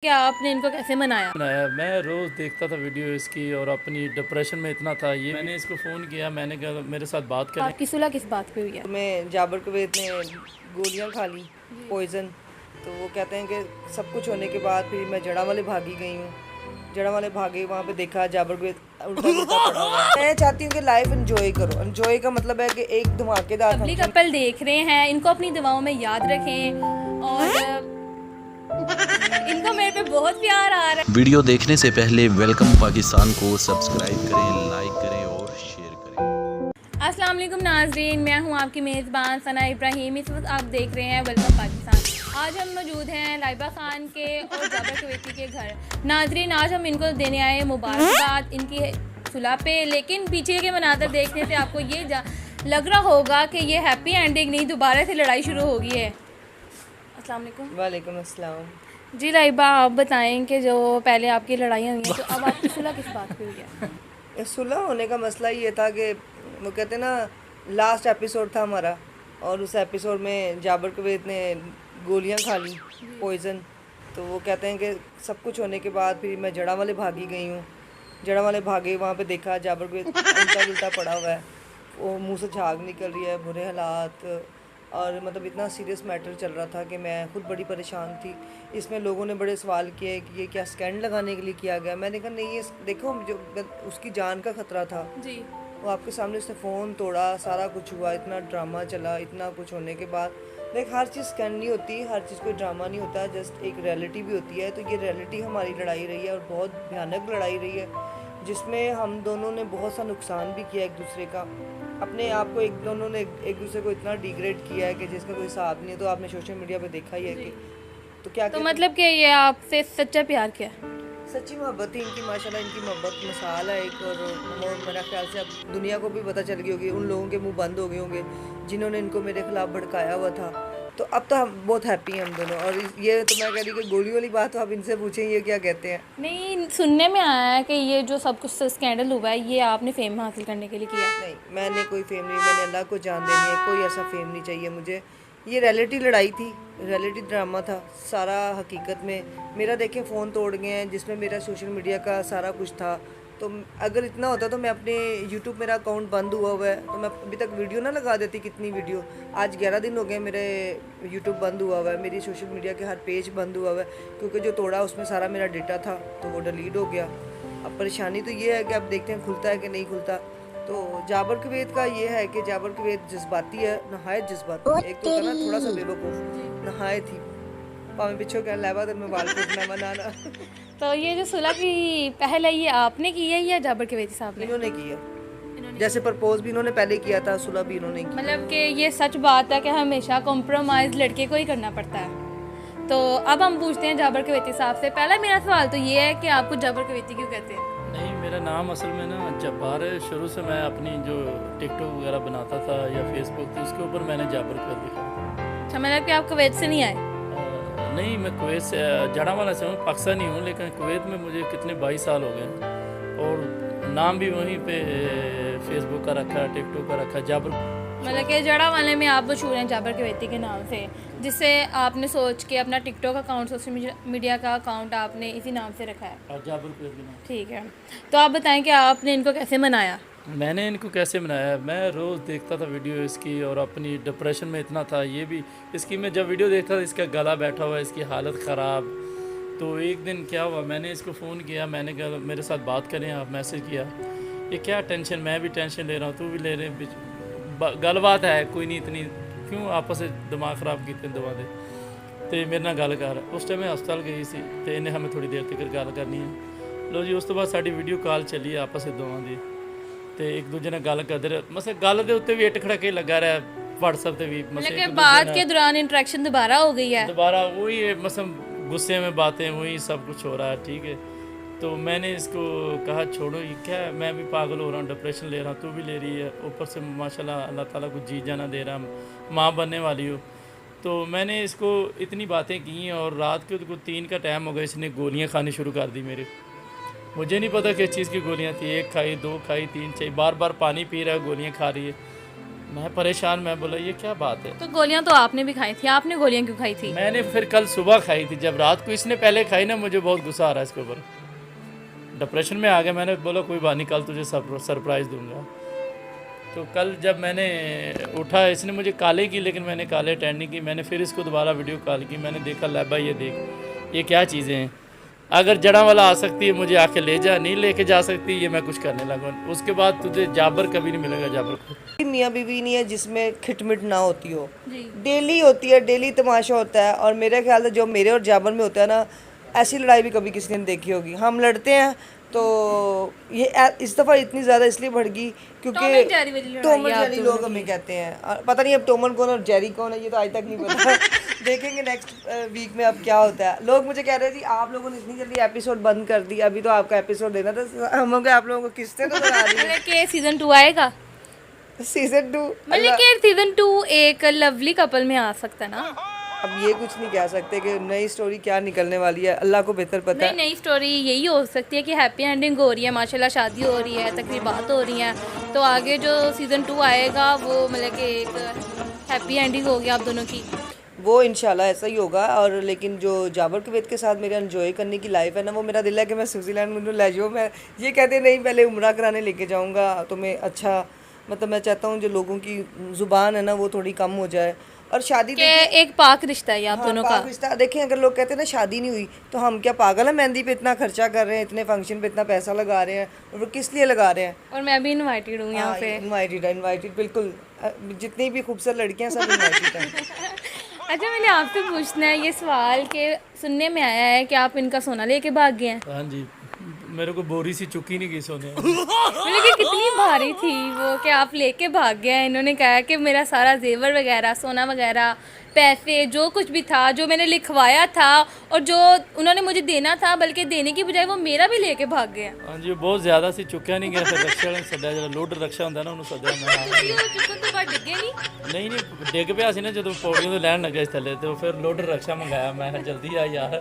क्या आपने इनको कैसे मनाया? बनाया। मैं रोज़ देखता था वीडियो इसकी और अपनी डिप्रेशन में इतना था ये मैंने इसको फ़ोन किया, मैंने कहा मेरे साथ बात करें। आपकी सुलह किस बात पे हुई है? में जाबर कवेद ने गोलियां खा ली, पॉइजन। तो वो कहते हैं कि सब कुछ होने के बाद फिर मैं जड़ा वाले भागी गई हूँ। जड़ा वाले भागे, वहाँ पे देखा जाबर कवेद उल्टा उल्टा पड़ा हुआ है। मैं चाहती हूँ कि लाइफ एंजॉय करो। एंजॉय का मतलब है कि एक धमाकेदार लवली फंक्शन। कपल देख रहे हैं, इनको अपनी दुआओं में याद रखें और इनको मेरे पे बहुत प्यार आ रहा है। वीडियो देखने से पहले वेलकम पाकिस्तान को सब्सक्राइब करें, लाइक करें और शेयर करें। अस्सलाम वालेकुम नाजरीन, मैं हूँ आपकी मेज़बान सना इब्राहिम। इस वक्त आप देख रहे हैं वेलकम पाकिस्तान। आज हम मौजूद हैं लाइबा खान के और जाबर कवेती के घर। नाजरीन, आज हम इनको देने आए मुबारकबाद इनकी सुलह पे, लेकिन पीछे के मनाज़र देखने से आपको ये लग रहा होगा कि ये हैप्पी एंडिंग नहीं, दोबारा से लड़ाई शुरू हो गई है। अस्सलाम वालेकुम। वालेकुम अस्सलाम। जी लाइबा, आप बताएं कि जो पहले आपकी लड़ाइयाँ हुई हैं, तो अब आपकी सुलह किस बात पे हुई है? सुलह होने का मसला ये था कि वो कहते हैं ना, लास्ट एपिसोड था हमारा और उस एपिसोड में जाबर कवेद ने गोलियां खा ली, पॉइजन। तो वो कहते हैं कि सब कुछ होने के बाद फिर मैं जड़ा वाले भागी गई हूँ। जड़ा वाले भागे, वहाँ पे देखा जाबर कवेद उल्टा उल्टा पड़ा हुआ है। वो मुंह से झाग निकल रही है, बुरे हालात। और मतलब इतना सीरियस मैटर चल रहा था कि मैं खुद बड़ी परेशान थी। इसमें लोगों ने बड़े सवाल किए कि ये क्या स्कैंड लगाने के लिए किया गया। मैंने कहा नहीं, ये देखो जो उसकी जान का ख़तरा था। जी, वो आपके सामने उसने फ़ोन तोड़ा, सारा कुछ हुआ, इतना ड्रामा चला। इतना कुछ होने के बाद देख, हर चीज़ स्कैंड नहीं होती, हर चीज़ कोई ड्रामा नहीं होता, जस्ट एक रियलिटी भी होती है। तो ये रियलिटी हमारी लड़ाई रही है और बहुत भयानक लड़ाई रही है, जिसमें हम दोनों ने बहुत सा नुकसान भी किया एक दूसरे का। अपने आप को दोनों ने एक दूसरे को इतना डिग्रेड किया है कि जिसका कोई हिसाब नहीं है। तो आपने सोशल मीडिया पे देखा ही है कि तो क्या तो कहते- मतलब कि ये आपसे सच्चा प्यार क्या है? सच्ची मोहब्बत थी इनकी, माशाल्लाह। इनकी मोहब्बत मिसाल है एक। और मेरा ख्याल से अब दुनिया को भी पता चल गई होगी, उन लोगों के मुंह बंद हो गए होंगे जिन्होंने इनको मेरे खिलाफ भड़काया हुआ था। तो अब तो हम बहुत हैप्पी हैं हम दोनों। और ये तो मैं कह रही कि गोली वाली बात तो आप इनसे पूछें, ये क्या कहते हैं। नहीं, सुनने में आया है कि ये जो सब कुछ स्कैंडल हुआ है, ये आपने फेम हासिल करने के लिए किया है। नहीं, मैंने कोई फेम नहीं, मैंने अल्लाह को जान देनी है, कोई ऐसा फेम नहीं चाहिए मुझे। ये रियलिटी लड़ाई थी, रियलिटी ड्रामा था सारा। हकीकत में मेरा देखें फ़ोन तोड़ गए हैं, जिसमें मेरा सोशल मीडिया का सारा कुछ था। तो अगर इतना होता तो मैं अपने यूट्यूब, मेरा अकाउंट बंद हुआ हुआ है, तो मैं अभी तक वीडियो ना लगा देती। कितनी वीडियो, आज 11 दिन हो गए मेरे यूट्यूब बंद हुआ हुआ है, मेरी सोशल मीडिया के हर पेज बंद हुआ हुआ है, क्योंकि जो तोड़ा उसमें सारा मेरा डेटा था तो वो डिलीट हो गया। अब परेशानी तो ये है कि अब देखते हैं खुलता है कि नहीं खुलता। तो जाबर कवेद का ये है कि जाबर कवेद जज्बाती है, नहायत जज्बाती। एक तो था ना थोड़ा सा बेवकूफ़, नहायत ही पावे पिछो क्या लावा तो मैं बाल पूछना मनाना। तो ये जो सुलह की पहल है, ये आपने की है या जाबर कवेती साहब ने? इन्होंने किया, जैसे प्रपोज भी इन्होंने पहले किया था, सुलह भी इन्होंने की। मतलब कि ये सच बात है कि हमेशा कॉम्प्रोमाइज़ लड़के को ही करना पड़ता है। तो अब हम पूछते हैं जाबर कवेती साहब से। पहला मेरा सवाल तो ये है कि आपको जाबर कवेती क्यों कहते हैं? नहीं, मेरा नाम असल में ना जब्बार है। शुरू से मैं अपनी जो टिकटॉक वगैरह बनाता था या फेसबुक थी, उसके ऊपर मैंने जाबर कर लिखा। अच्छा, मतलब कि आप कुवैत से नहीं आए? नहीं, मैं कुवैत से जड़ावाला से हूँ, पाकिस्तानी हूँ, लेकिन कुवैत में मुझे कितने 22 साल हो गए और नाम भी वहीं पे फेसबुक का रखा, टिकटॉक का रखा, जाबर। मतलब कि जड़ा वाले में आप मशहूर हैं जाबर कवेती के नाम से, जिससे आपने सोच के अपना टिकटॉक अकाउंट, सोशल मीडिया का अकाउंट आपने इसी नाम से रखा है। और जाबर कुवैत के नाम। ठीक है, तो आप बताएं कि आपने इनको कैसे मनाया? मैंने इनको कैसे बनाया, मैं रोज़ देखता था वीडियो इसकी और अपनी डिप्रेशन में इतना था ये भी इसकी। मैं जब वीडियो देखता था, इसका गला बैठा हुआ है, इसकी हालत ख़राब। तो एक दिन क्या हुआ, मैंने इसको फ़ोन किया, मैंने कहा मेरे साथ बात करें। आप मैसेज किया, ये क्या टेंशन, मैं भी टेंशन ले रहा हूँ, तू भी ले रहे, गलबात है कोई नहीं, इतनी क्यों आपस दिमाग ख़राब किते दवा दे। तो मेरे नाल गल कर, उस टाइम मैं हस्पताल गई सी, तो इन्हें हमें थोड़ी देर तक गल करनी है। लो जी, उस तो बाद साडी वीडियो कॉल चली आपस दोवां दी, तो एक दूजे ने गल करते रहे। मसे गल के उत्ते भी इट खड़के लगा रहा, व्हाट्सएप से भी मतलब बात के दौरान इंटरेक्शन दोबारा हो गई है? दोबारा वही है, मसम गुस्से में बातें, वही सब कुछ हो रहा है। ठीक है, तो मैंने इसको कहा छोड़ो, ये क्या है, मैं भी पागल हो रहा हूँ, डिप्रेशन ले रहा हूँ, तू भी ले रही है, ऊपर से माशाल्लाह अल्लाह ताला को जी जाना दे रहा, माँ बनने वाली हो। तो मैंने इसको इतनी बातें की और रात को 3 का टाइम हो गया, इसने गोलियाँ खानी शुरू कर दी मेरे। मुझे नहीं पता किस चीज़ की गोलियाँ थी, 1 खाई, 2 खाई, 3 चाहिए, बार बार पानी पी रहा है, गोलियाँ खा रही है। मैं परेशान, मैं बोला ये क्या बात है। तो गोलियां तो आपने भी खाई थी, आपने गोलियां क्यों खाई थी? मैंने फिर कल सुबह खाई थी, जब रात को इसने पहले खाई ना, मुझे बहुत गुस्सा आ रहा है इसके ऊपर, डिप्रेशन में आ गया। मैंने बोला कोई बात नहीं, कल तुझे सरप्राइज़ दूंगा। तो कल जब मैंने उठा, इसने मुझे काले की, लेकिन मैंने काले अटेंड नहीं की। मैंने फिर इसको दोबारा वीडियो कॉल की, मैंने देखा लैबा ये देख ये क्या चीज़ें हैं, अगर जड़ा वाला आ सकती है मुझे आके ले जा, नहीं लेके जा सकती ये मैं कुछ करने लगा। उसके बाद तुझे जाबर कभी नहीं मिलेगा, जाबर को। मियाँ बीवी नहीं है जिसमें खिटमिट ना होती हो, जी। डेली होती है, डेली तमाशा होता है। और मेरे ख्याल से जो मेरे और जाबर में होता है ना, ऐसी लड़ाई भी कभी किसी ने देखी होगी। हम लड़ते हैं तो ये इस दफ़ा इतनी ज़्यादा इसलिए बढ़ गई क्योंकि टॉम एंड जेरी वाली लड़ाई टॉम एंड है आप जेरी दोनों लोग हमें कहते हैं। पता नहीं अब टॉम कौन और जेरी कौन है, ये तो आज तक नहीं पता। देखेंगे नेक्स्ट वीक में अब क्या होता है। लोग मुझे कह रहे थे आप लोगों ने इतनी जल्दी एपिसोड बंद कर दिया, अभी तो आपका एपिसोड देना था। हम लोग आप लोगों को किस्तें नजर आ रही है। मतलब कि सीजन 2 आएगा, सीजन 2 मतलब कि सीजन 2 एक लवली कपल में आ सकता है ना। अब ये कुछ नहीं कह सकते कि नई स्टोरी क्या निकलने वाली है, अल्लाह को बेहतर पता है। नई स्टोरी यही हो सकती है कि हैप्पी एंडिंग हो रही है, माशाल्लाह शादी हो रही है, तकरीबात हो रही हैं, तो आगे जो सीज़न 2 आएगा वो मतलब कि एक हैप्पी एंडिंग होगी आप दोनों की। वो इंशाल्लाह ऐसा ही होगा। और लेकिन जो जाबर कुवैत के साथ मेरा एंजॉय करने की लाइफ है ना, वो मेरा दिल है कि मैं स्विट्ज़रलैंड में ले जाऊँ। मैं ये कहते नहीं पहले उम्रा कराने लेके जाऊँगा तो मैं अच्छा, मतलब मैं चाहता हूँ जो लोगों की ज़ुबान है ना वो थोड़ी कम हो जाए। और शादी कि एक पाक रिश्ता है आप दोनों का। पाक रिश्ता देखें, अगर लोग कहते हैं ना शादी नहीं हुई तो हम क्या पागल हैं? मेहंदी पे इतना खर्चा कर रहे हैं, इतने फंक्शन पे इतना पैसा लगा रहे हैं, और वो किस लिए लगा रहे हैं? और मैं भी इनवाइटेड हूँ यहाँ पे। इनवाइटेड बिल्कुल, जितनी भी खूबसूरत लड़कियां सब इनवाइटेड हैं। अच्छा, मैंने आपसे पूछना है ये सवाल कि सुनने में आया है कि आप इनका सोना लेके भाग गए हैं। हाँ जी, मेरे को बोरी सी चुकी नहीं गई सोने। मतलब कि कितनी भारी थी वो कि आप लेके भाग गए हैं। इन्होंने कहा कि मेरा सारा जेवर वगैरह, सोना वगैरह, पैसे, जो कुछ भी था, जो मैंने लिखवाया था और जो उन्होंने मुझे देना था, बल्कि देने की बजाय वो मेरा भी लेके भाग गया। हाँ जी, बहुत ज़्यादा सी चुक्या नहीं गया, फिर रक्षा ने सद्या, जो लोडर रक्षा होंगे ना उन्होंने सद्या। नहीं डिग पिया सी ना जो पौड़ियों तो लैन लगे थले, तो फिर लोडर रक्षा मंगाया। मैं जल्दी आ यार,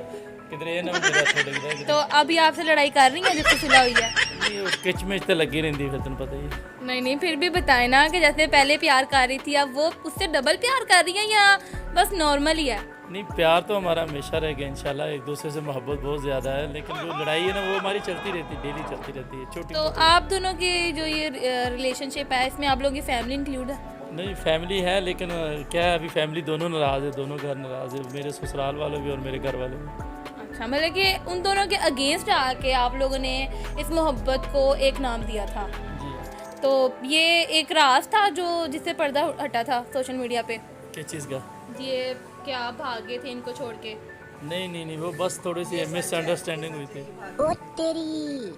किधर ये ना मेरा अच्छा लगता है। तो अभी आपसे लड़ाई कर रही है जिससे सुलह हुई है? नहीं, वो किच मिच तो लगी रहती, फिर तुम पता ही है। नहीं, फिर भी बताए ना कि जैसे पहले प्यार कर रही थी अब वो उससे डबल प्यार कर रही है या बस नॉर्मल ही है? नहीं, प्यार तो हमारा हमेशा रहेगा इंशाल्लाह, एक दूसरे से मोहब्बत बहुत ज़्यादा है, लेकिन जो लड़ाई है ना वो हमारी चलती रहती है, डेली चलती रहती है, छोटी। तो आप दोनों की जो ये रिलेशनशिप है इसमें आप लोगों की फैमिली इंक्लूड है? नहीं, फैमिली है, लेकिन क्या है अभी फैमिली दोनों नाराज़ है, दोनों घर नाराज़ है, मेरे ससुराल वाले भी और मेरे घर वाले भी। अच्छा, मतलब कि उन दोनों के अगेंस्ट आके आप लोगों ने इस मोहब्बत को एक नाम दिया था। जी। तो ये एक राज था जो जिससे पर्दा हटा था सोशल मीडिया पे, किस चीज़ का? ये क्या आप भागे थे इनको छोड़ के? नहीं, वो बस थोड़ी सी मिसअंडरस्टैंडिंग हुई थी। ओ तेरी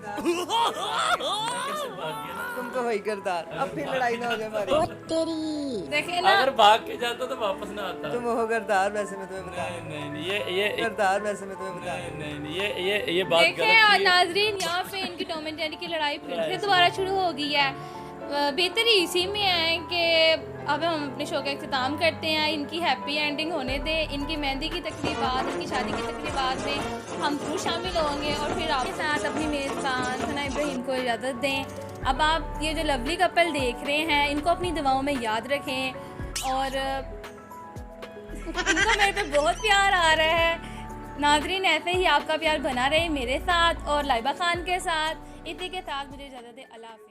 तुम तो वही करदार, अब फिर लड़ाई ना हो जाए हमारी। ओ तेरी देखे ना, अगर भाग के जाता तो वापस ना आता। तुम हो करदार, वैसे मैं तुम्हें बता नहीं, ये करदार, वैसे मैं तुम्हें बता नहीं, ये बात देखे गलत थी। नाजरीन, यहाँ पे इनकी टॉम एंड जेरी की लड़ाई फिर से दोबारा शुरू हो गई है। बेहतरी इसी में है कि अब हम अपने शो का इख्तिताम करते हैं। इनकी हैप्पी एंडिंग होने दें, इनकी मेहंदी की तकरीबात, इनकी शादी की तकरीबात में हम जरूर शामिल होंगे और फिर आपके साथ अपनी मेज़बान सना इब्राहिम को इजाज़त दें। अब आप ये जो लवली कपल देख रहे हैं इनको अपनी दुआओं में याद रखें और इनको मेरे पे बहुत प्यार आ रहा है। नाजरीन, ऐसे ही आपका प्यार बना रहे मेरे साथ और लाइबा खान के साथ। इसी के साथ मुझे इजाज़त दें। अल्लाह हाफ़िज़।